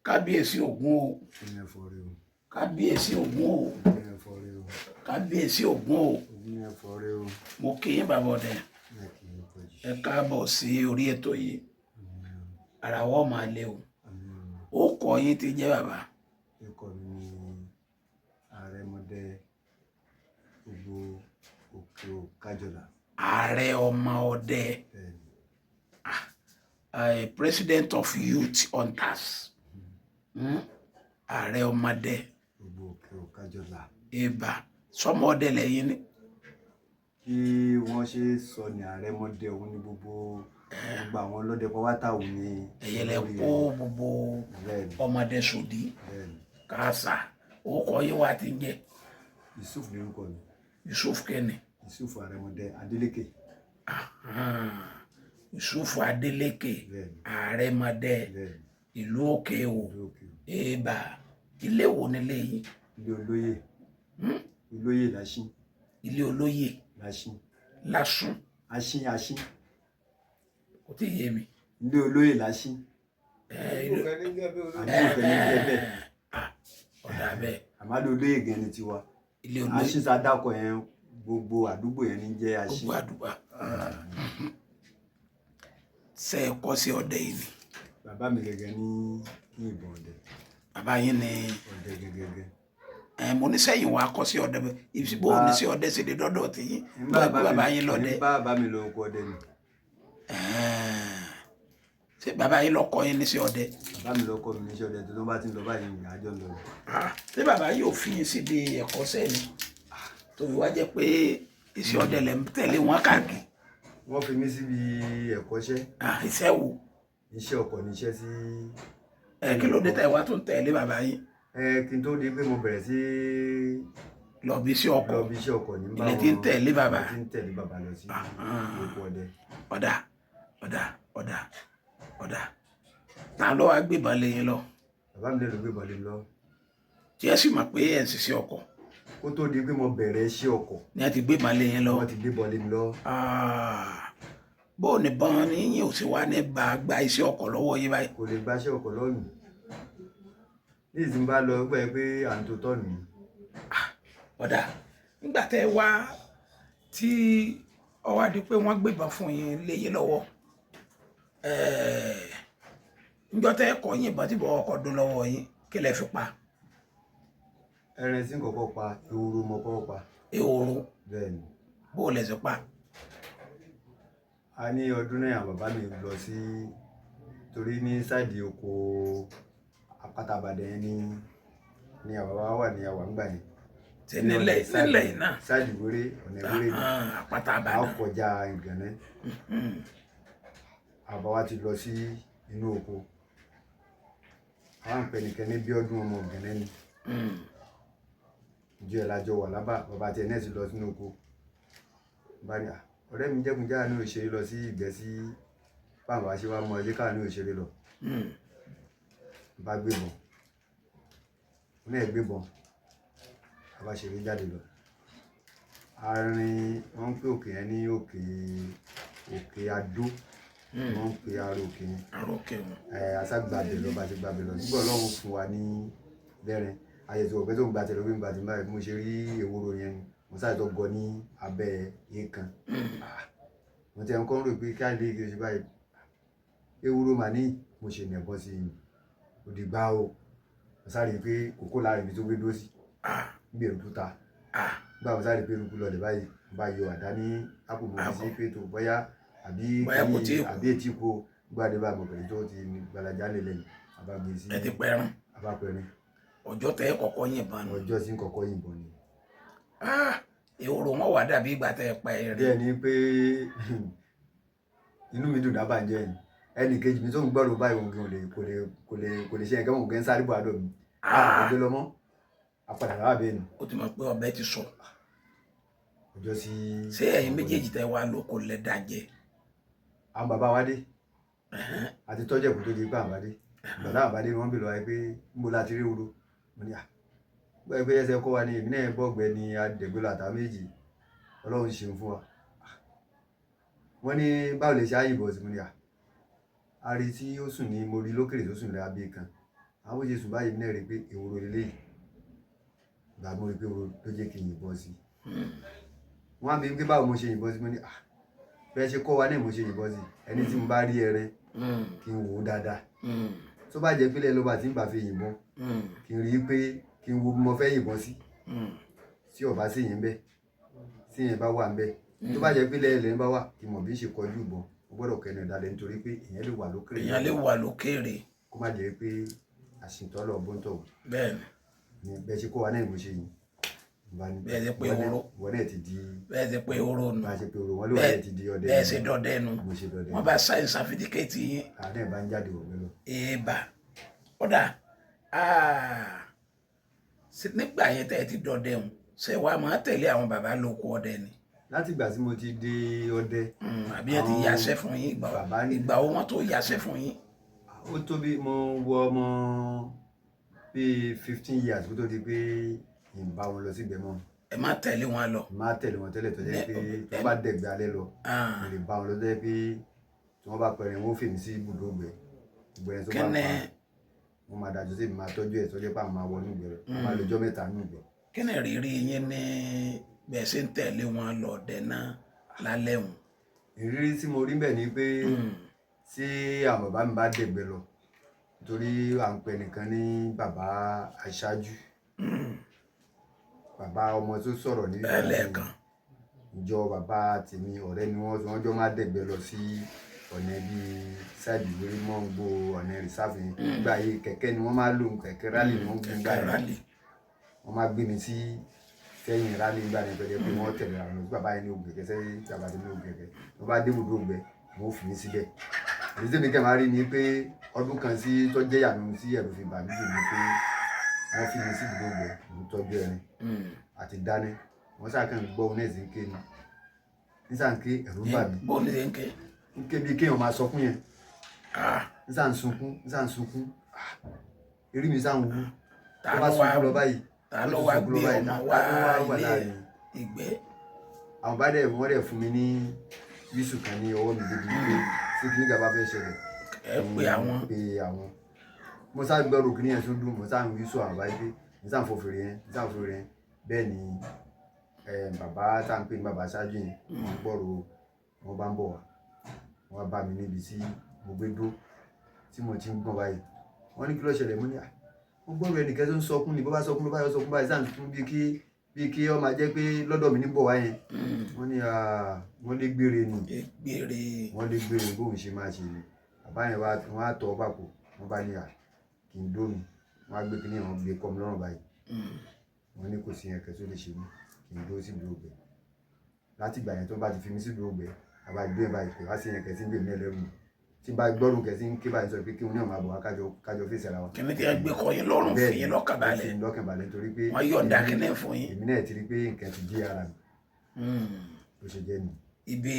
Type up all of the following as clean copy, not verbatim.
kábíyèsí Ògún o kábíyèsí Ògún o kábíyèsí Ògún o mo kí yín bàbá ọdẹ ẹ káàbọ̀ sí orí ètò yìí ara wọ́n máa lé o ó kọ yín ti jẹ́ bàbá. Ikọ̀ mi ni Àrẹ̀mọdé gbogbo òkè Kájọlà. Ààrẹ ọmọ ọdẹ, president of youth hunters, ààrẹ ọmọdé gbogbo òkè Kájọlà. Ìbà sọmọ ọdẹ lẹ́yìn ni. Bí wọ́n ṣe sọ ní Àrẹ̀mọdé òun ni gbogbo àwọn ọlọ́dẹ pátá òun ni. ẹ̀yẹlẹ kó gbogbo ọmọdé sòdí káàsà orúkọ yìí wà ti ń jẹ. Yusuf ní orúkọ mi. Yusuf kẹ́ni. Yusuf Àrẹ̀mọdé Adélékè. Yusuf Adélékè Àrẹ̀mọdé ìlú òkè o. Ìbà ilé wo nílé yìí. Ilé olóyè. Olóyè Lásìn. Ilé olóyè Lásìn. Lásùn. Àṣìn. Kò tí ì yé mi. Ilé olóyè Lásìn. Ọ̀dà bẹ́ẹ̀. Àmàlà olóyè gan ni tiwa. Ilé olóyè. Àṣìn sádàkọ yẹn gbogbo àdúgbò yẹn ní jẹ́ Àṣìn. Gbogbo àdúgbò. Ṣé ẹ kọ́ sí ọdẹ yìí ni. Bàbá mi gẹ́gẹ́ ní ìbọn ọdẹ. Bàbá yín ni. Ọdẹ gẹ́gẹ́. Mo ní sẹ́yìn wá kọ́ sí ọdẹ bẹ́ẹ̀ ìfipò ní sí ọdẹ sí di dọ́dọ̀ tí yín. Bàbá yín lọ́dẹ. Bàbá mi lọ kọ́ ọdẹ ni. Ṣé bàbá yín lọ kọ́ yín ní sí ọdẹ. Bàbá mi lọ kọ́ mi ní sí ọdẹ tó bá ti ń lọ báyìí ní àjọ ń lọ. Ṣé bàbá yóò fi yín sí di ẹ̀kọ́ sẹ́ni tó fi wá jẹ́ pé iṣẹ́ ọdẹ lẹ̀ ń tẹ̀lé wọn káàkiri. Wọ́n fi mí síbi ẹ̀kọ́ṣẹ́. Iṣẹ́ wo. Iṣẹ́ ọkọ̀ ní iṣẹ́ sí. Kí ló dé tẹ̀ wá tó ń tẹ̀lé bàbá yín. Kí n tó di pé mo bẹ̀rẹ̀ sí. Lọ bí iṣẹ́ ọkọ̀. Lọ bí iṣẹ́ ọkọ̀ ní báwọn. Ilé tí ń tẹ̀lé bàbá. Ilé tí ń tẹ̀lé bàbá lọ sí oko ọdẹ. Ọ̀dà. Ta ló wá gbébọn lé yín lọ. Bàbá mi lè gbébọn lé mi lọ. Tí ẹ sì mọ̀ pé ẹ̀ ń ṣiṣẹ́ ọkọ̀. Kó tó di pé mo bẹ̀rẹ̀ iṣẹ́ ọkọ̀. Ni a ti gbébọn lé yín lọ. Wọ́n ti gbébọn lé mi lọ. Bó ní bọ́n ní yín ò sì wá ní gba iṣẹ́ ọkọ̀ lọ́wọ́ yín báyìí. Kò lè gba iṣẹ́ ọkọ̀ lọ́nù. Ní ìsìn bá lọ gbẹ́ pé à ń tó tọ́nù. Ọ̀dà nígbà tẹ́ wá tí ó wá di pé wọ́n gbébọn fún yín lé yín lọ́wọ́. Níjọ́ tẹ́ kọ́ yìnbọn tí bọ́ ọkọ̀ dún lọ́wọ́ yín kí lẹ fi pa. Ẹran tí ń kọ́kọ́ pa ehoro mo kọ́kọ́ pa. Ehoro. Bẹ́ẹ̀ni. Bó lẹ sì pa. A ní ọdún náà bàbá mi lọ sí torí ní sáìdì oko Àpáta Ìbàdàn ní àbàbá wà ní àwà ńgbà yẹn. Ṣé nílẹ̀ yìí náà. Sáìdì wéré ọ̀nà wéré ni. Àpáta Ìbàdàn. A kọjá Ìgànnẹ́. Àbá wa ti lọ sí inú oko. Àwọn àpẹnìkẹ́ ní bí ọdún ọmọ Ìgànnẹ́ ni. Ìjọ ẹ̀ lájọ wà lábà bàbá tí ẹ̀ náà ti lọ sínú oko. Bá ní ọ̀rẹ́ mi jẹ́kun jáà ní òṣèré lọ sí ìgbẹ́ sí báwọn wá ṣe wá mọ ilé káà ní òṣèré lọ. Bá gbébọn. Ó náà gbébọn. Bá ṣeré jáde lọ. Àárín wọ́n ń pè òkè yẹn ní òkè Adó. Wọ́n ń pè aró òkè yẹn. Aṣágbàbẹ̀ lọ bá ti gbàbẹ̀ lọ. Nígbà Ọlọ́run fún wa ní lẹ́rìn. Ayẹ̀tò ọ̀pẹ tó ń gba tẹ̀lé orí ń gba tìǹbà mo ṣe rí ewúro yẹn mo sáré tó gọ ní abẹ́ èèkàn. Mo ti ẹ̀ ń kọ́ ń rò pé ká lè ṣe báyìí. Ewúro mà ní mo ṣe nẹ̀bọ́n sí i. Òdìgbà o. Mo sáré pé kòkó láàrin ibi tó gbé dó sí. Gbé eruku ta. Gbà mo sáré pé eruku lọlẹ̀ báyìí. Bá yọ àdá ní àpò mo fi sí pé tó bọ́yá àbí etí ko gbàdé bá mo pẹ̀lú tó ti gbalaja lélẹ̀ yìí. Àbá gbé sí. Ẹ ti pẹran. Àbá pẹran. Ọjọ́ tẹ́ kọ́kọ́ yìnbọn. Ọjọ́ tí ń kọ́kọ́ yìnbọn ni. Ehoro wọn wà dàbí ìgbà tẹ́ pa ẹ̀rín. Bẹ́ẹ̀ ni pé inú mi dùn dábàá jẹ́ ni. Ẹnì kejì mi tó ń gbọ́rọ̀ báyìí òun kò lè ṣe ẹ̀kẹ́ òun gẹ́ sáré bọ̀ àdó mi. Ọjọ́ lọ́mọ. Apàdà láwà bẹ́ẹ̀ ni. Ó ti mọ̀ pé ọbẹ̀ ti sọ. Ọjọ́ sí. Ṣé ẹ̀yin méjèèjì tẹ́ wá lóko lẹ dájẹ́. Àwọn bàbá wa dé. Àti tọ́jú ẹ̀kú tó di pé àbádé. Bàbá àbádé wọ́n bè lọ wáyé pé ń bo láti rí ewúro. Mo ní gbọ́ pé ẹsẹ̀ kọ́ wa ní èmi náà bọ́ọ̀gbẹ́ ni adẹ̀gbẹ́lọ àtàwọn méjì Ọlọ́run ṣeun fún wa. Wọ́n ní báwo lè ṣe àyìnbọ̀ sí mo ní a rí tí ó sùn ní mo rí lókèrè tó sùn lẹ́ abẹ́ kan àwọn Jésù báyìí náà rí pé ehoro lélẹ́yìí ìgbà mo rí pé ehoro ló jẹ́ kí n yìnbọn sí wọ́n á bí pé báwo mo ṣe yìnbọn sí mo ní bẹ́ẹ̀ ṣe kọ́ wa náà mo ṣe yìnbọn sí ẹni tí mo bá rí ẹrẹ kí n wò ó dáadáa tó bá jẹ́ pílẹ̀ ló bá tí ń bá fi yìnbọn kí n rí pé kí n wo bí mo fẹ́ yìnbọn sí tí ọba sí yẹn bẹ́ẹ̀ tí yẹn bá wà ń bẹ́ẹ̀ tó bá jẹ́ pílẹ̀ ẹlẹ́ni bá wà kí mọ̀ bí ṣe kọjú ìbọn o gbọ́dọ̀ kẹ́nu ìdálẹ́ nítorí pé èèyàn lè wà lókèrè èèyàn lè wà lókèrè kó má jẹ́ pé àṣìntọ́ lọ bó ń tọ̀ bẹ́ẹ̀ ni bẹ́ẹ̀ ṣe kó wa náà mo ṣe yìí bẹ́ẹ̀ ṣe pé ehoro wọ́n náà ti di bẹ́ẹ̀ ṣe pé ehoro nù bá ṣe pé ehoro wọ́n lè wọ́n náà ti di ọdẹ bẹ́ẹ̀ ṣe dọdẹ nù mo ṣe dọdẹ wọ́n bá sáyẹn sáfídíkẹ́ẹ̀tì yín àná ẹ̀ bá ń jáde wọ̀ mẹ́lọ. èèbà ọ̀dà nígbà yẹn tẹ́ ẹ ti dọdẹ hùn ṣe wàá máa tẹ̀lé àwọn bàbá lóko ọdẹ ni. láti ìgbà tí mo ti dé ọdẹ. àbí ẹ ti yàṣẹ fún yín ìgbà wo wọn tó yàṣẹ fún yín. ó tó bí mo wọ ọmọ bíi 15 years kó tó di pé n bá wọn lọ síbẹ̀ mọ́. ẹ má tẹ̀lé wọn lọ. má tẹ̀lé wọn tẹ́lẹ̀ tó jẹ́ pé tó bá dẹ̀gbẹ́ alẹ́ lọ mo lè bá wọn lọ tó jẹ́ pé tí wọ́n bá pẹ̀rẹ̀ wọn ó fèmí sí ibùdó gbẹ ìgbẹ́ tó bá pa wọn máa dájú sí mi máa tọ́jú ẹ̀ tó jẹ́ pé àwọn máa wọ inú ìgbẹ́ rẹ̀ wọ́n máa lọ́jọ́ mẹ́ta nínú ìgbẹ́. kí ni rírí yín ní bẹ́ẹ̀ ṣe ń tẹ̀lé wọn lọ ọdẹ náà lálẹ́ hùn. ìrírí tí mo rí bẹ́ẹ̀ ni pé tí àwọn bàbá mi bá dẹ̀gbẹ́ lọ nítorí à ń pè nìkan ní bàbá aṣáájú bàbá ọmọ tó sọ̀rọ̀ ní ẹlẹ́ẹ̀kan ìjọ bàbá tèmi ọ̀rẹ́ ni wọ́n jọ máa dẹ̀gbẹ́ lọ sí ọ̀nà bíi sáàdì lórí mọ́ngbò ọ̀nà rìsáàfì nígbà yìí kẹ̀kẹ́ ni wọ́n máa lò kẹ̀kẹ́ rálì ni wọ́n gbé gbà yẹn wọ́n máa gbé mi sí sẹ́yìn rálì nígbà yẹn pẹ̀lú pé wọ́n tẹ̀lé àwọn ọ̀nà bàbá yẹn ní ògbẹ̀kẹ́ sẹ́yìn bàbá tèmi ní ògbẹ̀kẹ́ wọ́n bá dé ibùdó ògbẹ́ wọ́n fi mí síbẹ̀ èyí tèmi kẹ́ máa rí ni pé ọdún kan sí tọ́jẹ́ ìyàmú sí ẹ̀rù fi bà mí jù ní pé wọ́n fi mi sí ibùdó ògbẹ́ òun tọ́jú ẹni àti dání wọ́n sàkàn gbọ́ ohun ẹ̀sìn ké ni nísànké ẹ̀rù bà mí ń ké bíi kéèyàn máa sọkún yẹn nísàn sunkún eré mi sáà ń wú tó bá sunkún lọ báyìí ta ló wá gbé ọmọ wá ilé ìgbẹ́. àwọn bá dẹ̀ wọ́n dẹ̀ fún mi ní yíṣù kan ní ọwọ́ mi débi pé sí kí nígbà bá fẹ́ ṣẹlẹ̀ ẹ pé àwọn mo sá gbọ́rọ̀ kí ní ẹ̀ tó dùn mo sá ń yíṣù àwọn báyìí pé mo sá ń fọ fèrè yẹn bẹ́ẹ̀ ni bàbá tá à ń pè ní bàbá ṣáájú yẹn wọ́n gbọ́rọ̀ wọn bá ń bọ̀ wá wọ́n bá mi níbi tí mo gbé dó tí mo ti ń gbọ́n báyìí wọ́n ní kí ló ṣẹlẹ̀ mo ní mo gbọ́rọ̀ ẹnìkan tó ń sọkún ni bó bá sọkún ló bá yọ sọkún báyìí sáà tún bí kí ó máa jẹ́ pé lọ́dọ̀ mi ní bọ̀ wá yẹn wọ́n ní wọ́n lé gbére ni wọ́n lé gbére bóun ṣe máa ṣe bàbá yẹn wọ́n á tọ́ ọ pàpọ̀ wọ́n bá ní kì í dó mi wọ́n á gbé kí ní àwọn gbé kọ́ mi lọ́rùn báyìí wọ́n ní kò sí ẹ̀kẹ́ tó lè ṣe mí kì í dó sí ìlú ògbẹ́ láti ìgbà yẹn tó bá ti fi mí sí ìlú ògbẹ́ àbá ìgbé báyìí kò wá sí ẹ̀kẹ́ tí ń gbé mi ẹlẹ́rù tí bá gbọ́rùn kẹ́sí ń ké báyìí sọ pé kí wọn náà máa bọ̀ wá kájọ fèsì ara wa. kìnìún tí a gbé kọ yín lọ́rùn fún yín lọ́kànbalẹ̀ torí pé wọ́n yọ̀ǹda kìnìún fún yín. èmi náà ti rí pé nǹkan ti jí ara mi bó ṣe jẹ́ ni. ibi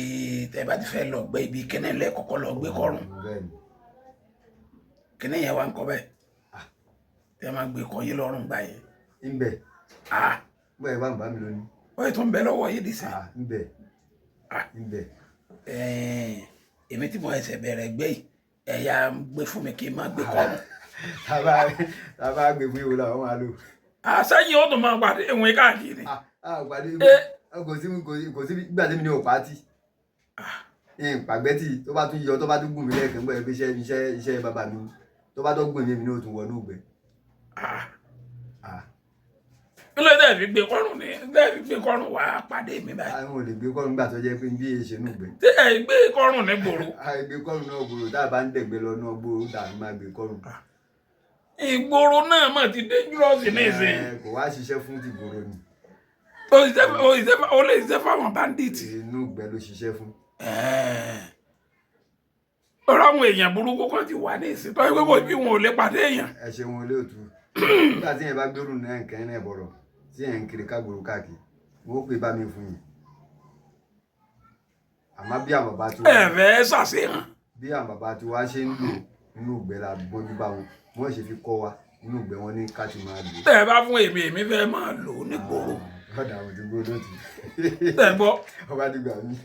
tẹ́ bá ti fẹ́ lọ gbé ibi kìnìún lẹ́ kọ́kọ́ lọ gbé kọrùn kìnìún yẹn wá ń kọ́ bẹ́ẹ̀ tẹ́ máa gbé kọ yín lọ́rùn gbà yẹn. ń bẹ̀ bọ́ ẹ bá ń bá mi lónìí. wọ́n yìí tó ń bẹ lọ́wọ́ yìí dìísẹ́. ń bẹ̀ èmi tí mo ẹsẹ̀ bẹ̀rẹ̀ gbé yìí ẹ̀yà gbé fún mi kí n má gbé kọ́rùn. tábà gbé fún ìwòlá wọn máa lò. àṣẹyìn ó tún máa pàdé ìwọ̀n káàkiri. pàdé kò sí gbà tí mi ní ò pàtì. pàgbẹ́tì tó bá tún yọ tó bá tún gùn mí lẹ́ẹ̀kan gbọ́ ẹ pé iṣẹ́ bàbá mi tó bá tó gùn mí ní òtún wọnú ìgbẹ́. ilé dẹ́ fi gbé kọ́rùn ní dẹ́ fi gbé kọ́rùn wá pàdé mi báyìí. àwọn ò lè gbé kọ́rùn gbà tó jẹ́ pé bí èṣe nù gbẹ. ṣé ẹ gbé kọ́rùn ní gbòòrò. gbé kọ́rùn náà gbòòrò tá a bá ń dẹ̀gbẹ́ lọ náà gbòòrò tá a máa gbé kọ́rùn. ìgboro náà mà ti dangerous ní ìsìn. kò wá ṣiṣẹ́ fún ti gbòòrò ni. o lè ṣiṣẹ́ fáwọn bandit. inú ìgbẹ́ ló ṣiṣẹ́ fún. ọ̀rọ̀ àwọn èèyàn burúkú kan ti wà ní ìsìn tó yẹ kó bí wọn ò lè pàdé èèyàn. ẹ ṣe wọn lé òtún nígbà tí yẹn bá gbèrú náà nǹkan náà bọ̀rọ̀ tí yẹn ń kiri kágboro káàkiri wọn ó pè bá mi fún yín àmọ́ bí àwọn bàbá tí wọ́n ẹ̀fẹ́ ṣàṣehàn bí àwọn bàbá tí wọ́n ṣe ń lò inú ìgbẹ́ la gbọ́njú bá wọn wọ́n ṣe fi kọ́ wa inú ìgbẹ́ wọn ní ká ti máa lò. tẹ́ ẹ bá fún èmi fẹ́ máa lò ó ní gbòòrò. ọ̀dà àwọn tí gbọ́dọ̀ ti. tẹ́ ẹ gbọ́. ọba ti gbà mí.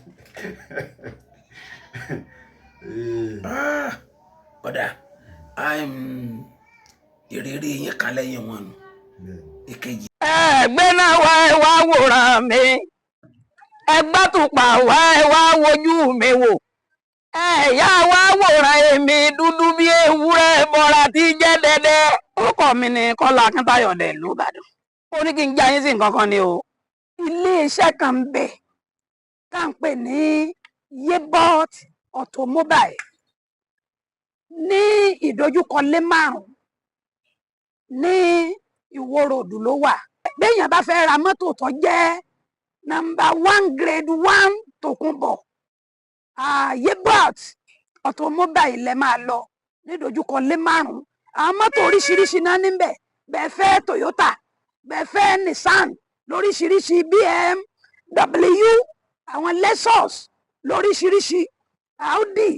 ọ̀dà ìrírí yín kan lẹ́yìn wọn nù. Èkejì. ẹgbẹ́ náà wá ẹ wá wòran mi ẹgbẹ́ tùpà wá ẹ wá wojú mi wò ẹ̀yà wá wòran èmi dúdú bí ewúrẹ́ bọ́ra tí jẹ́ dẹ́dẹ́. orúkọ mi ni Kọ́lá Akíntayọ̀ dẹ̀ ìlú Ìbàdàn. ó ní kí n já yín sí nǹkan kan ni o. iléeṣẹ́ kan ń bẹ tá à ń pè ní Yebot Automobile ní ìdojúkọ Lé-Márùn ní Ìwó Road ló wà. béèyàn bá fẹ́ ra mọ́tò tó jẹ́ #1 grade 1 tòkunbọ̀ Yebot Automobile lẹ máa lọ ní ìdojúkọ Lé-Márùn. àwọn mọ́tò oríṣiríṣi náà níbẹ̀ bẹ́ẹ̀ fẹ́ Toyota bẹ́ẹ̀ fẹ́ Nissan lóríṣiríṣi BMW àwọn Lexus lóríṣiríṣi Audi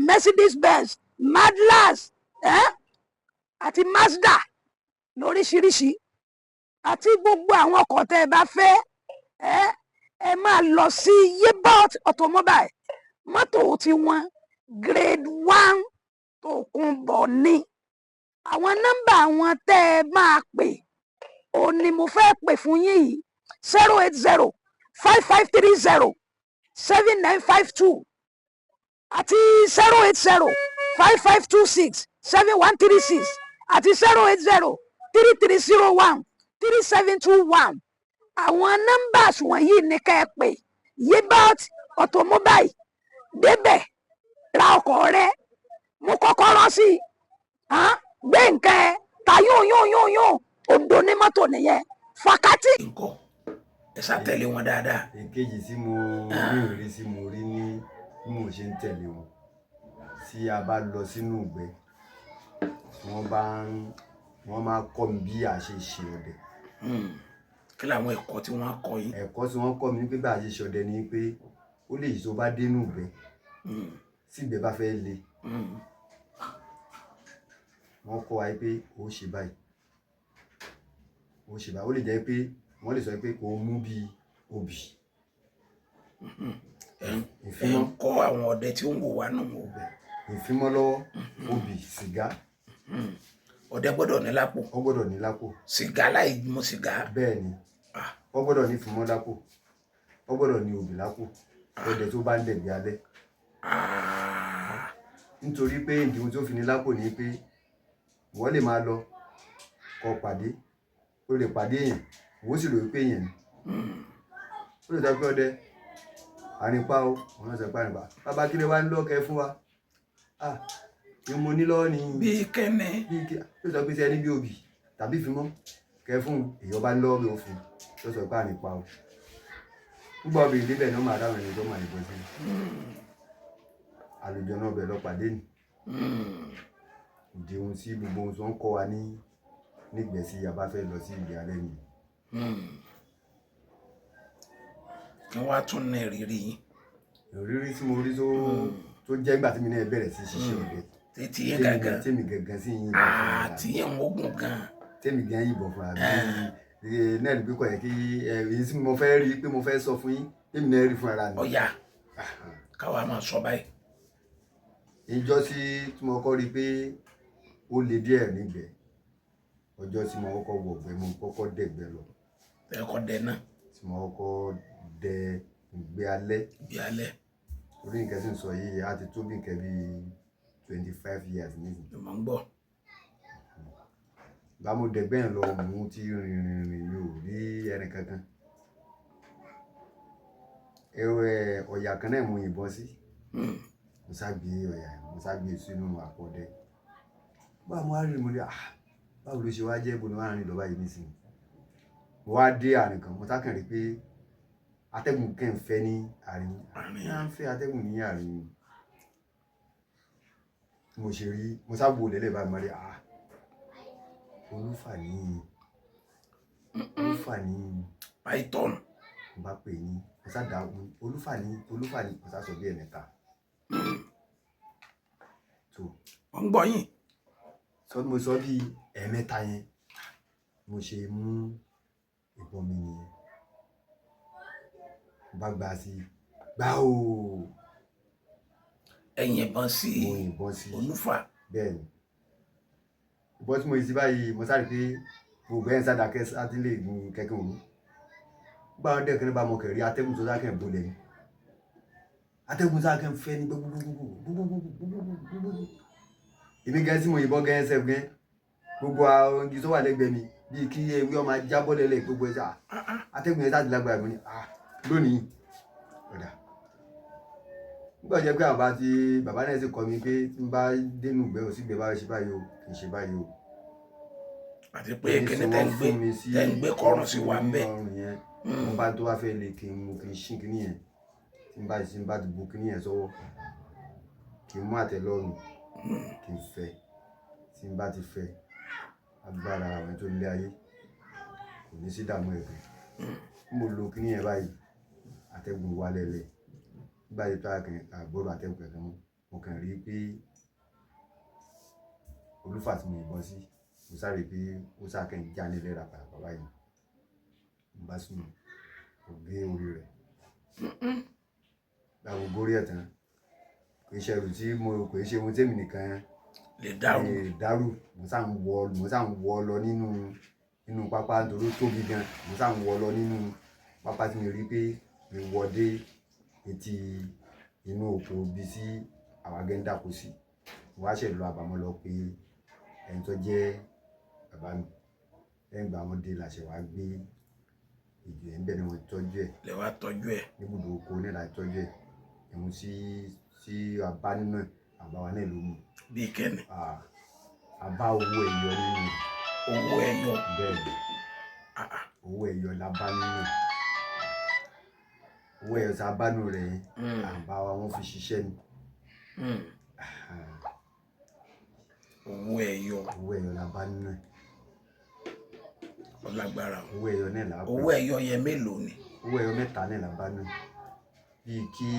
Mercedes Benz Madlas àti Mazda lóríṣiríṣi àti gbogbo àwọn ọkọ̀ tẹ́ ẹ bá fẹ́ ẹ máa lọ sí Yebot Automobile. mọ́tò tí wọ́n grade 1 tòkunbọ̀ ni. àwọn nọ́mbà wọn tẹ́ ẹ máa pè ó ní mo fẹ́ pè fún yín yìí 080-5530-7952 àti 080-5526-7136 àti 080-3301-3721. àwọn nọ́mbà wọ̀nyí ni ká ẹ pè Yebot Automobile. débẹ̀ ra ọkọ̀ rẹ mú kọ́kọ́rọ́ sí gbé nǹkan ẹ ta yún òdo ní mọ́tò nìyẹn fàkátì. nǹkan ẹ ṣàtẹ̀lé wọn dáadáa. èkejì tí mo rí ìrírí tí mo rí ní bí mo ṣe ń tẹ̀lé wọn tí a bá lọ sínú ìgbẹ́ wọ́n máa kọ́ mi bí a ṣe ṣe ọdẹ. kí làwọn ẹ̀kọ́ tí wọ́n kọ́ yín? ẹ̀kọ́ tí wọ́n kọ́ mi pé bá a ṣe ṣe ọdẹ ni pé ó lè yí tó bá dénú ìgbẹ́ tí ìgbẹ́ bá fẹ́ le wọ́n kọ́ wa pé ó ṣe báyìí ó lè jẹ́ pé wọ́n lè sọ pé kò mú bí obì. ìfimọ́ kọ́ àwọn ọdẹ tí ó ń wò wá nù wò. ìfimọ́ lọ́wọ́ obì sìgá. ọdẹ gbọ́dọ̀ ní lápò. ó gbọ́dọ̀ ní lápò. sìgá láì mú sìgá. bẹ́ẹ̀ ni ó gbọ́dọ̀ ní ìfimọ́ lápò ó gbọ́dọ̀ ní obì lápò ọdẹ tó bá ń dẹ̀gbẹ́ alẹ́. nítorí pé ìdíwọ̀n tó fi ní lápò ni pé wọ́n lè máa lọ kọ pàdé ó lè pàdé èèyàn wọ́n sì rò wípé èèyàn ni ó lè sọ pé ọdẹ ànípa o wọ́n náà sọ pé ànípa bàbá kí lè wá ń lọ́ọ̀kẹ́ fún wa ni mo ní lọ́wọ́ ni bí kẹ́nẹ́ ó sọ pé sẹ́ni bí obì tàbí fimọ́ kẹ́ fún èèyàn bá ń lọ́ọ́ bí ó fún ó sọ pé ànípa o gbogbo obìnrin débẹ̀ ní wọ́n máa dáhùn ẹni tó máa nìkan sí àlùjọ náà bẹ̀ lọ pàdé ni ìdí ohun tí gbogbo ohun tó ń kọ́ wa nígbẹ̀sí yaba fẹ́ lọ sí ìgbé alẹ́ nìyí. kí wọ́n á tún ní ìrírí yín. ìrírí tí mo rí tó jẹ́ ìgbà tí mi náà bẹ̀rẹ̀ sí ṣiṣẹ́ ọdẹ. tí yín gangan tèmi gangan sí yín ìbọn fún ara. tí yín ogun gan. tèmi gan yìnbọn fún ara mi náà ní pípọ̀ yẹ kí èyí tí mo fẹ́ rí pé mo fẹ́ sọ fún yín tèmi náà rí fún ara mi. ọ̀ya káwa máa sọ báyìí. ìjọ tí mo kọ́ rí pé ó le díẹ̀ nígbẹ́ ọjọ́ tí mo kọ́kọ́ wọ̀ ọ̀gbẹ́ mo kọ́kọ́ dẹ̀gbẹ́ lọ. ẹ̀kọ́ dẹ náà. tí mo kọ́kọ́ dẹ ìgbé alẹ́. ìgbé alẹ́. orí nǹkan tí ń sọ yìí á ti tó bí nǹkan bí 25 years nísìnyí. ló máa ń gbọ́. bá mo dẹ̀gbẹ́ yẹn lọ mú tí rìn mi ò rí ẹni kankan. ọ̀yà kan náà mo yìnbọn sí. mo ságbé ọ̀yà mo ságbé sínú àpọ̀dẹ. báwo mo á rí mo ní báwo ló ṣe wá jẹ́ bó ni wọ́n á rìn lọ́ba yìí nísìnyí. mo wá dé àárín kan mo sákàn rí pé atẹ́gùn kẹ́ ń fẹ́ ní àárín à ń fẹ́ atẹ́gùn ní àárín mo ṣe rí mo sábò lẹ́lẹ̀ bá mi rí olúfà ní python mo bá pè ní mo sá dá olúfà ní mo sá sọ bí ẹ̀mẹ́ta tó wọ́n ń gbọ́ yín. mo sọ bí ẹ̀mẹ́ta yẹn mo ṣe mú ìbọn mi nìyẹn bá gbà sí gbá o. ẹ̀yìn ìbọn sí olúfà. olúfà. bẹ́ẹ̀ ni bọ́ tí mo yìí sí báyìí mo sáré pé gbogbo ẹ̀ ń sádàkẹ́ sátìlé gun kẹ̀kẹ́ òru gbà wọn dẹ́kun ní bá mọ kẹ̀rí atẹ́gùn tó sákẹ́ bolẹ̀ ni atẹ́gùn sákẹ́ ń fẹ́ ní gbogbogbò èmi gẹ́ tí mo yìnbọn gẹ́ ẹsẹ̀ gẹ́ gbogbo àwọn igi tó wà lẹ́gbẹ̀ẹ́ mi bíi kí ewé ọmọ jábọ́ lẹ́lẹ̀ gbogbo ẹ̀sà atẹ́gùn yẹn sáà ti lágbára mi ni lónìí ọ̀dà nígbà jẹ́ pé bàbá náà sì kọ́ mi pé tí n bá dénú gbẹ́ òsì gbẹ́ bá ṣe báyìí o kì í ṣe báyìí o. àti pé kíni tẹ́ ń gbé kọ́rùn sí wa ń bẹ̀. mo bá tó wá fẹ́ lè kí n ṣí kíní yẹn tí n bá ti bu kíní yẹn sọ́wọ́ kí n mú àtẹ́lọ́rùn kí n fẹ́ tí n bá ti fẹ́ agbára àwọn tó lé ayé kò ní sí dààmú ẹ̀gbẹ́ mo lo kíní yẹn báyìí atẹ́gùn wá lẹ́lẹ̀ nígbà tí tó àgbọ̀rọ̀ atẹ́gùn kankan mo kàn rí pé olúfà tí mo yìnbọn sí mo sáré pé ó sákẹ́ ń já nílẹ̀ rà pàápàá báyìí mo bá sùn mo gé orí rẹ̀ láwọn górí ẹ̀ tán kò ṣe ẹrù tí kò ṣe ohun tèmi nìkan lè dàrú mo sá ń wọ lọ nínú pápá nítorí ó tóbi gan mo sá ń wọ lọ nínú pápá tí mo rí pé mi wọ dé etí inú oko bí sí àwọn agẹ́ńdà kò sí mo wá ṣẹ̀ lọ àbámọ́ lọ pé ẹni tó jẹ́ bàbá mi lẹ́yìn ìgbà wọn dé làṣẹ wá gbé ìjọ ẹ̀ ń bẹ̀ ni wọ́n tọ́jú ẹ̀ lè wá tọ́jú ẹ̀ níbùdó oko náà láti tọ́jú ẹ̀ ẹ̀hún sí àbá nínú ẹ̀ àbá wa náà ló mú. bí kẹ́ni. àbá owó ẹ̀yọ nínú. owó ẹ̀yọ. bẹ́ẹ̀ ni owó ẹ̀yọ la bá nínú ẹ̀ owó ẹ̀yọ tá a bá nù rẹ̀ àbá wa wọ́n fi ṣiṣẹ́ ni. owó ẹ̀yọ la bá nínú ẹ̀. ọlágbára owó ẹ̀yọ náà la bá. owó ẹ̀yọ yẹn mélòó ni. owó ẹ̀yọ mẹ́ta náà la bá nù bíi kí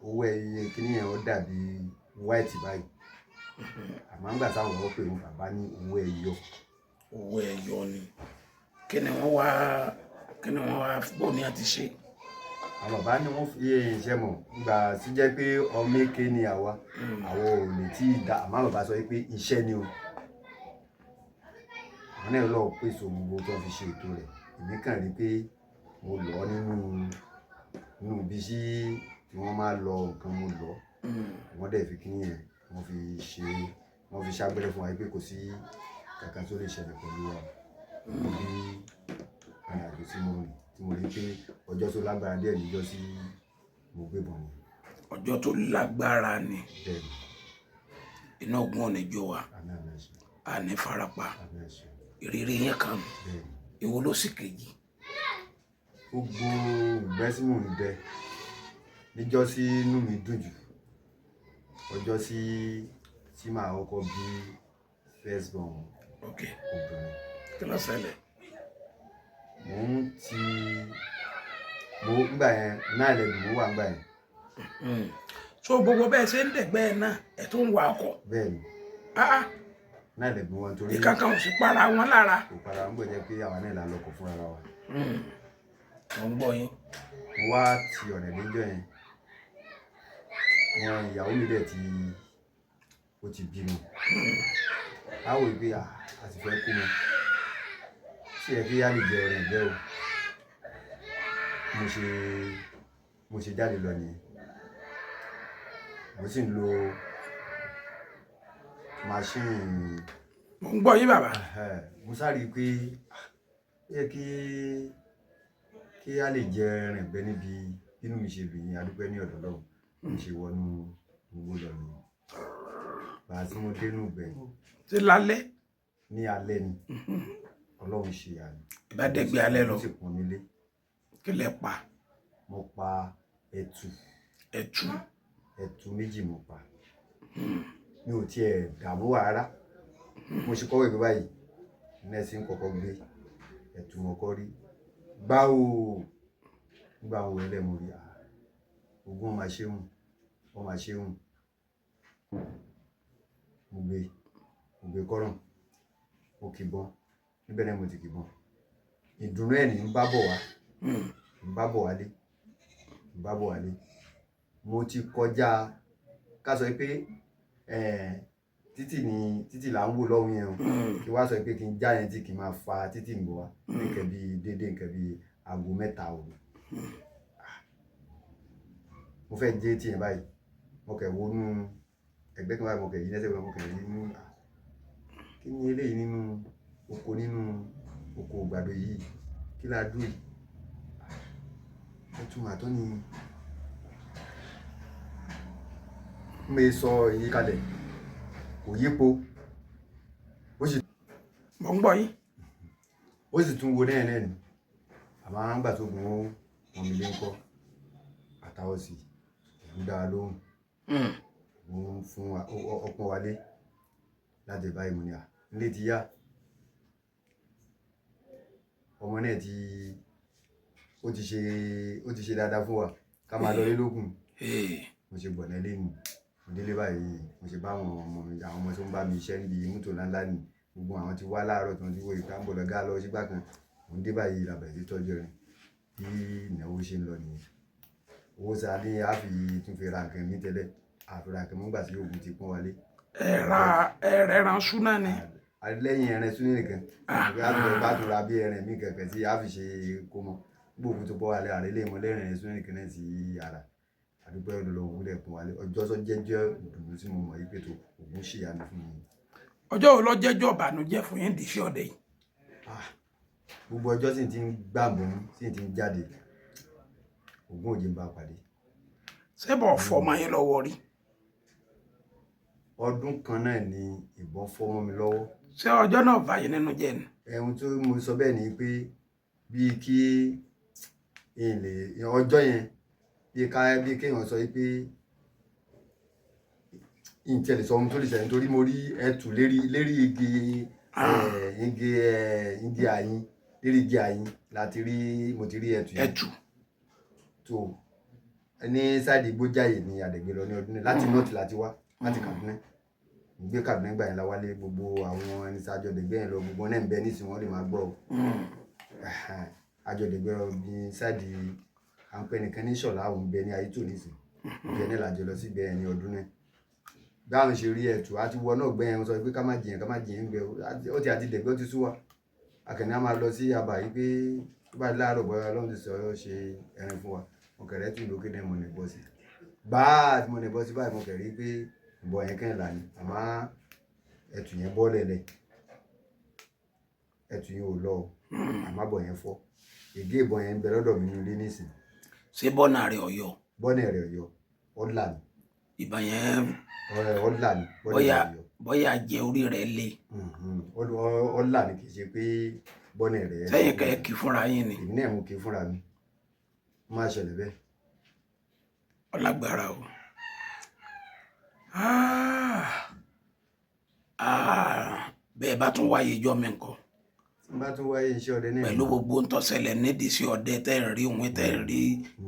owó ẹ̀yọ kíní yẹn ó dàbí white báyìí àmọ́ nígbà táwọn ọ̀rọ̀ pè wọ́n bàbá ní owó ẹ̀yọ. owó ẹ̀yọ ni kí ni wọ́n wá bó ni a ti ṣe. àwọn bàbá ní wọ́n fi iṣẹ́ mọ̀ nígbà tí jẹ́ pé ọmọ èké ni àwa àwọn ò lè tí ì dá àmọ́ bàbá sọ pé iṣẹ́ ni o àwọn náà lọ́ọ́ pèsè gbogbo tó fi ṣe ètò rẹ̀ èmi kàn rí pé mo lọ nínú ibi tí wọ́n máa lọ nǹkan mo lọ wọ́n dẹ̀ fi kíní yẹn wọ́n fi ṣàgbẹ́rẹ́ fún wa pé kò sí kankan tó lè ṣẹlẹ̀ pẹ̀lú wa bí ìrìnàjò tí mo rí pé ọjọ́ tó lágbára díẹ̀ níjọ́ tí mo gbé bọ̀ ni. ọjọ́ tó lágbára ni iná ogun ò ní jó wa a ní farapa ìrírí yẹn kan ìwo ló sì kejì. gbogbo ìgbẹ́ tí mò ń dẹ níjọ́ tí inú mi dùn jù ọjọ́ tí màá kọ́kọ́ bí first born obìnrin. kí ló ṣẹlẹ̀. mo gbà yẹn náà lẹ́nu mo wà gbà yẹn. so gbogbo bẹ́ẹ̀ ṣe ń dẹ̀gbẹ́ ẹ̀ náà ẹ̀ tó ń wa ọkọ̀. bẹ́ẹ̀ni náà lẹ́nu wọn torí. ìkankan ò sì para wọn lára. kò para wọn gbọ́dọ̀ pé àwa náà là lọkọ̀ fúnra wa. mo ń gbọ́ yín. mo wá ti ọ̀nà níjọ́ yẹn wọn ìyàwó mi dẹ̀ ó ti bímọ báwo ìgbé àti fẹ́ kú mọ́ sí ẹ kí á lè jẹ ọ̀rẹ́ ìgbẹ́ o mo ṣe jáde lọ nìyẹn mo sì ń lo machine. mo ń gbọ́ yín bàbá. mo sáré pé yẹ kí á lè jẹ ọ̀rẹ́ ìgbẹ́ níbi inú mi ṣe bì ní adúpẹ́ ní ọ̀dọ̀ lọ́wọ́ mo ṣe wọnú gbogbo lọ nìyẹn bàá tí mo dénú gbẹ̀yìn. ti lálẹ́. ní alẹ́ ni ọlọ́run ṣe àná. ìbádẹ́gbẹ́ alẹ́ lọ. ó sì pọn mi lé. kí lẹ pa. mo pa ẹtù. ẹtù méjì mo pa. mi ò tiẹ̀ dààmú rárá. mo ṣe kọ́wé mi báyìí nẹ́ẹ̀sì ń kọ́kọ́ gbé ẹtù mọ́kọ́ rí. gbáwo nígbà wo ẹlẹ́mu rí ogún ọmọ àṣehùn mo gbé kọ́rọ̀ mo kìbọn níbẹ̀ náà mo ti kìbọn ìdùnnú ẹ̀ ní ń bá bọ̀ wálé mo ti kọjá ká sọ pé títì là ń wò lọ́hùn yẹn o kí wá sọ pé kí n já yẹn tí kì í máa fa títì ń bọ̀ wá nǹkan bíi déédéé nǹkan bíi aago 3 òru mo fẹ́ jẹ́ tí yẹn báyìí mo kẹ̀ wọnú ẹgbẹ́ kan báyìí mo kẹ̀ yí lẹ́sẹ̀ mo kẹ̀ yí nínú kí ni eléyìí nínú oko àgbàdo yìí kí la dúró yìí ẹtùmọ̀ àtọ́ ni mo sọ èyí kalẹ̀ kò yípo ó sì mo ń gbọ́ yín ó sì tún wo náà ni àmọ́ àgbà tó gun wọn mi lé ń kọ́ àtàwọn sí òun dáa lóhùn òun fún ọpọ́n wálé láti báyìí mo ní à nílé ti yá ọmọ náà ó ti ṣe dáadáa fún wa ká máa lọ lé lókun mo ṣe gbọ̀nà lé nù mo délé báyìí mo ṣe bá àwọn ọmọ mi àwọn ọmọ tó ń bá mi iṣẹ́ níbi mọ́tò ńláńlá ni gbogbo àwọn ti wá láàárọ̀ tí wọ́n ti wo ìta ń bọ̀ lọ́gá lọ sígbà kan mo ń dé báyìí làbẹ̀ sí tọ́jú rẹ̀ bí ìnáwó ṣe ń lọ nìyẹn owó sáà ní àfi tún fi ra nǹkan mi tẹ́lẹ̀ àfihàn nǹkan mọ́gbà tí oògùn ti pọ́n wálé. ẹran súná ni. lẹ́yìn ẹran súná nìkan bá tún ra bí ẹran mi kẹ̀kẹ́ tí a fi ṣe kó mọ́ gbogbo tó bọ́ wálé àrẹ lè mọ lẹ́rìn ẹran súná nìkan náà sí ara àdúgbò ẹ̀rọ lọ òwúlẹ̀ pọ́n wálé ọjọ́ tó jẹ́jọ́ ìdùnnú tí mo mọ̀ yí pé tó ògùn ṣèyanu fún mi. ọjọ́ wo ló jẹ́jọ́ ìbànújẹ́ fún yín dìṣẹ́ ọdẹ yìí. gbogbo ọjọ́ sì ti ń gbàgbọ́ sì ti ń jáde ògùn òjì ń bá pàdé. sẹ́bọ̀ fọmọ yín lọ́wọ́ rí. ọdún kan náà ni ìbọn fọ́ mọ́ mi lọ́wọ́. ṣé ọjọ́ náà bá yín nínú jẹ́ ni. ẹ̀hún tó mo sọ bẹ́ẹ̀ ni pé bíi kí ọjọ́ yẹn bí kéèyàn sọ pé ìtẹ̀lẹ̀ sọ ohun tó lè ṣẹlẹ̀ nítorí mo rí ẹtù lérí igi àyín lérí igi àyín láti rí mo ti rí ẹtù yẹn. ẹtù. tó ní sáìdì Igbójàyè ní Àdẹ̀gbẹ́ lọ ní ọdún náà láti nọ́ọ̀tì láti wá láti Kaduna gbé Kaduna gbà yẹn la wálé gbogbo àwọn ẹni tí àjọ̀dẹ̀gbẹ́ yẹn lọ gbogbo náà ń bẹ nísìnyí wọ́n lè máa gbọ́ àjọ̀dẹ̀gbẹ́ lọ ní sáìdì àǹpẹ́ nìkan ní Ṣọ̀lá àwọn ń bẹ ní Ayétò nísìnyí ìbẹ̀ náà làjọ lọ sí ibẹ̀ yẹn ní ọdún náà báwọn ṣe rí ẹ̀tù àti wọ náà gbẹ̀yẹn sọ pé ká má jiyàn ń gbẹ ó ti àti dẹ̀gbẹ́ ó ti sú wa akẹ́ni á máa lọ sí abà yìí pé tó bá láàárọ̀ bọ́yá Ọlọ́run ti sọ ọ́ ṣe ẹran fún wa mo kẹ̀rẹ́ tún lókè náà mo nì bọ́ sí gbáà tí mo nì bọ́ sí báyìí mo kẹ̀rí pé ìbọn yẹn kẹ́ là ní àmọ́ ẹ̀tù yẹn bọ́ lẹ̀lẹ̀ ẹ̀tù yẹn ò lọ àmọ́ bọ̀ yẹn fọ́ ègé ìbọn yẹn ń bẹ lọ́dọ̀ mi ní ilé nísìn. ṣé bọ́nà rẹ̀ ọ̀yọ́. bọ́nà rẹ̀ ọ̀yọ́ ọ̀là ni. ìbọn yẹn ọ̀là ni bóyá jẹ orí rẹ̀ lé. ọ̀là ni kì í ṣe pé bọ́nà rẹ̀. sẹ́yìn kẹ́ kí fúnra yín ni. èmi náà mú kí fúnra mi máa ṣẹlẹ̀ bẹ́ẹ̀. ọlágbára o. bẹ́ẹ̀ bá tún wáyé ijọ́ mi nǹkan. bá tún wáyé iṣẹ́ ọdẹ náà. pẹ̀lú gbogbo ń tọ́sẹ̀lẹ̀ nídìí sí ọdẹ tẹ́ ẹ̀ rí òun tẹ́ ẹ̀ rí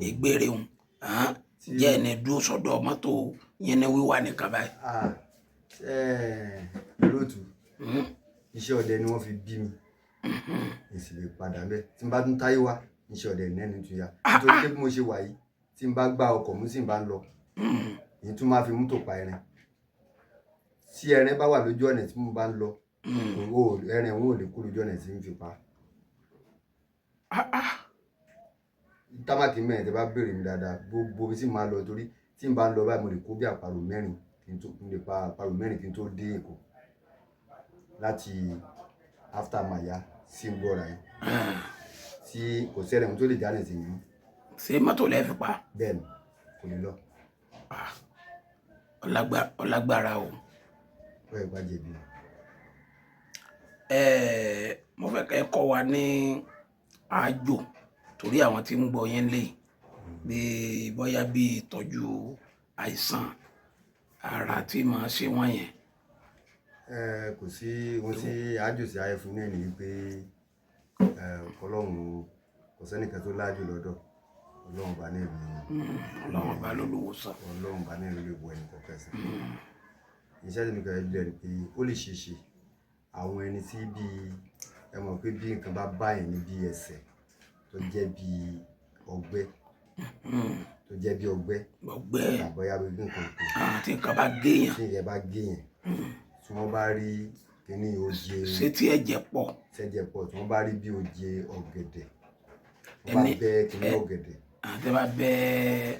ìgbére òun jẹ́ ẹni dúró sọ́dọ̀ mọ́tò yẹn ní wíwá nìkan báyìí. lóòtú iṣẹ́ ọdẹ ni wọ́n fi bí mi èsì lè padà bẹ́ẹ̀ tí n bá tún táyé wá iṣẹ́ ọdẹ nẹ́ni tún ya nítorí pé bí mo ṣe wà yìí tí n bá gba ọkọ̀ mú sí n bá ń lọ èyí tún máa fi mọ́tò pa ẹran tí ẹran bá wà lójú ọ̀nà tí mo bá ń lọ ẹran òun ò lè kó lójú ọ̀nà tí n fi pa. támàkì mẹ́rin tẹ́ bá béèrè mi dáadáa gbogbo bí tí n máa lọ torí tí n bá ń lọ báyìí mo lè kó bí àparò mẹ́rin kí n tó dé Èkó láti after maya sí ń gbọ́ra yẹn tí kò sẹ́rẹ̀ ohun tó lè jáde sí yìí. ṣé mọ́tò lẹ́ fi pa. bẹ́ẹ̀ ni kò ní lọ. ọlágbára o. ó yẹ ká jẹ̀bi. mo fẹ́ kẹ́ kọ́ wa ní àjò torí àwọn tí ń gbọ́ yẹn lé bí bóyá bí ìtọ́jú àìsàn ara tí màá ṣe wọ́n yẹn. kò sí ohun tí àjò sí ayé fún náà ní pé Ọlọ́run kò sẹ́nìkan tó láàjò lọ́dọ̀ Ọlọ́run bá ní ìlú. Ọlọ́run bá lólówó sàn. Ọlọ́run bá ní ìlú lè wọ ẹnì kọ̀ọ̀kan sí. iṣẹ́ tí mi kàn lè rí pé ó lè ṣe ṣe àwọn ẹni tí bíi ẹ mọ̀ pé bí nǹkan bá bá yẹn ní bí ẹsẹ̀ tó jẹ́ bí ọgbẹ́ àbọ̀yá bí nǹkan kò tí nǹkan bá gé yẹn tí nǹkan bá gé yẹn tí wọ́n bá rí kíní oje ṣé tí ẹ̀jẹ̀ pọ̀ tí wọ́n bá rí bí oje ọ̀gẹ̀dẹ̀ wọ́n bá bẹ́ kíní ọ̀gẹ̀dẹ̀ àti bá bẹ́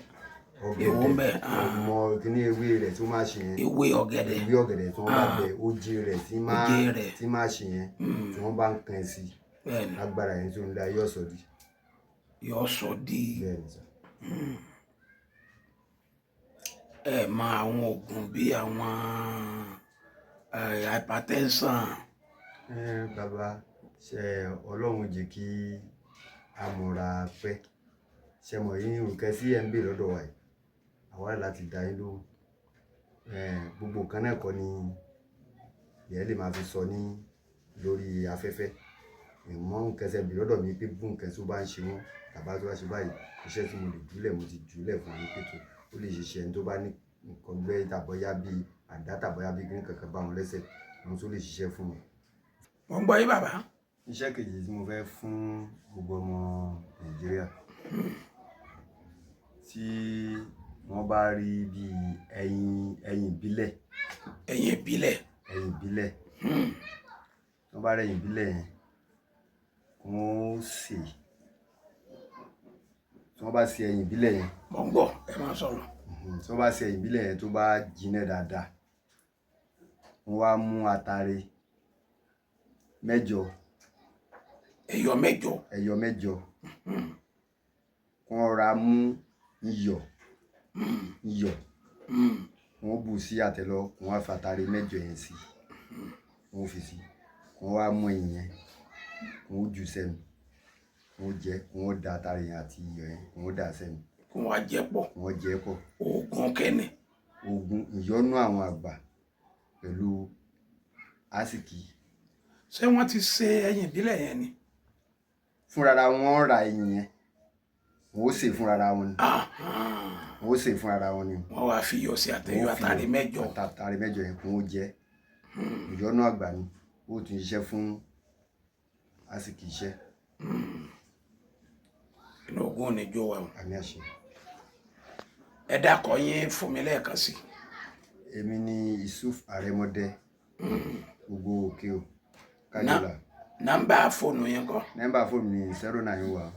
ewo ń bẹ ọmọ kíní ewé rẹ̀ tí wọ́n máa ṣe yẹn ewé ọ̀gẹ̀dẹ̀ tí wọ́n bá bẹ́ oje rẹ̀ tí máa ṣe yẹn tí wọ́n bá ń kan sí lágbára yẹn tó ń da yóò sọ di ẹ mọ àwọn oògùn bí àwọn hypertension. Bàbá ṣe Ọlọ́run jẹ́ kí amọ̀ra pẹ́ ṣe mọ̀ yín nǹkan sí ẹ̀ ń bè lọ́dọ̀ wa yìí àwa láti dá yín lóhùn gbogbo nǹkan náà kọ́ ni ìyẹn lè máa fi sọ ní lórí afẹ́fẹ́ ìmọ̀ nǹkan ṣe bè lọ́dọ̀ mi pé bú nǹkan tó bá ń ṣe wọ́n tàbá tó bá ṣe báyìí iṣẹ́ tí mo lè jùlẹ̀ mo ti jùlẹ̀ fún yín pé tó ó lè ṣiṣẹ́ ẹni tó bá ní nǹkan gbẹ́ tàbọ́yá bíi àdá tàbọ́yá bíi green kankan bá wọn lẹ́sẹ̀ wọn tó lè ṣiṣẹ́ fún wọn. Mo ń gbọ́ yín bàbá. Iṣẹ́ kejì tí mo fẹ́ fún gbogbo ọmọ Nàìjíríà tí wọ́n bá rí bí ẹyin ìbílẹ̀. Ẹyin ìbílẹ̀. Ẹyin ìbílẹ̀. Tí wọ́n bá rí ẹyin ìbílẹ̀ yẹn wọ́n sè tí wọ́n bá sè ẹyin ìbílẹ̀ yẹn. Mo ń gbọ́ ẹ máa sọ̀rọ̀. Tí wọ́n bá sè ẹyin ìbílẹ̀ yẹn tó bá jiná dáadáa wọ́n wá mú atare mẹ́jọ. Ẹyọ mẹ́jọ. Ẹyọ mẹ́jọ. Wọ́n ra mú iyọ̀. Wọ́n bù sí àtẹ́lọ wọ́n á fatare mẹ́jọ yẹn sí wọ́n fi sí wọ́n wá mú ẹyin yẹn wọ́n jù sẹ́nu wọ́n jẹ wọ́n da atare yẹn àti iyọ̀ yẹn wọ́n dà sẹ́nu. Wọ́n á jẹ pọ̀. Wọ́n jẹ pọ̀. Oògùn kẹ́ni. Oògùn ìyọ́nú àwọn àgbà pẹ̀lú àsìkí. Ṣé wọ́n ti ṣe ẹyin ìbílẹ̀ yẹn ni? Fúnra wọn ra ẹyin yẹn wọ́n ó sè fúnra wọn ni. Wọ́n ó sè fúnra wọn ni. Wọ́n wá fi iyọ̀ sí àtẹ̀yọ àtàrí mẹ́jọ. Àtàrí mẹ́jọ yẹn kún ó jẹ ìyọ́nú àgbà ni ó tún ṣiṣẹ́ fún àsìkí iṣẹ́. Inú ogun ò ní jó wa. Àmì àṣẹ. Ẹ dákọ yín fún mi lẹ́ẹ̀kan sí. Èmi ni Yusuf Arẹ́mọdé gbogbo òkè o kájọlá. Nọ́mbà fóònù yẹn kọ́. Nọ́mbà fóònù mi 091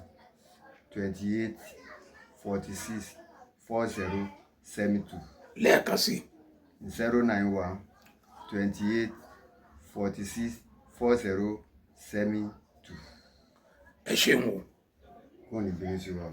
28 46 40 72. Lẹ́ẹ̀kan sí. 091 28 46 40 72. Ẹ ṣeun o. Kò ní bínú sí wa.